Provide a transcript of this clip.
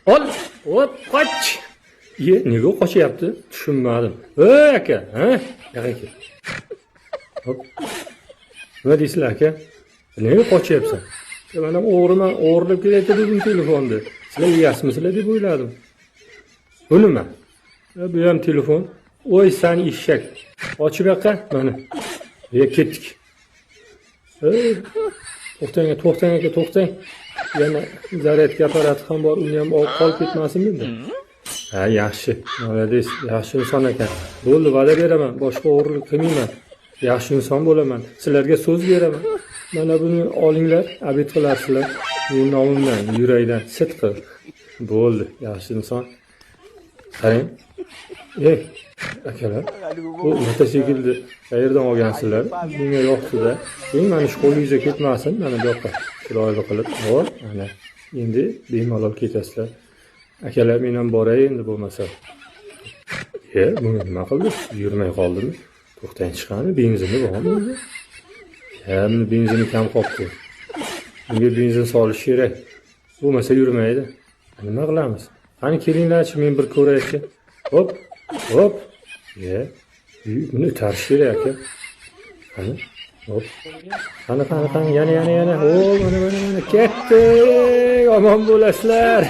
Ol, hop, qoch. Nega qochyapti? Tushunmadim. Aka, ha? Yo'q aka. Hop. Nima deysizlar aka? Nega qochyapsan? Mana o'g'riman, o'g'irlab kelayotdi dedim telefonni. Sizlar yeyasizlar deb o'yladim. Bu nima? Bu ham telefon. Voy sen eshak. Ochib yoqqa, mana. Ketdik. To'xtang aka, to'xtang. Yana zaryadka apparati ham bor, uni ham olib qolib ketmasinmi? Ha, yaxshi. Молодец. Yaxshi inson ekan. Bo'ldi, va'da beraman. Boshqa o'g'irlik qilmayman. Yaxshi inson bo'laman. Sizlarga so'z beraman. Mana buni olinglar, abid qilarsizlar. Men nomimdan, yurakdan sidq. Bo'ldi, yaxshi inson. Qarang. Akalar, bu mototsiklni qayerdan olgansizlar? Menga yoqdi-da. Mana shu qo'lingizga ketmasin, mana bu yoqqa. Chiroyli qilib, hop, mana. Endi bemalol ketasizlar. Akalar, men ham boray endi bo'lmasa. Buni nima qildi? Yurmay qoldimi? To'xtang chiqani, benzinni bormi? Buni benzini kam qolibdi. Bunga benzin solish kerak. Bo'lmasa yurmaydi. Nima qilamiz? Qani kelinglarchi, men bir ko'raychi. Hop, hop. Buni tarish kerak aka. Qani? Hop. Qani, yana. O, mana ketdik. Omon bo'lasizlar.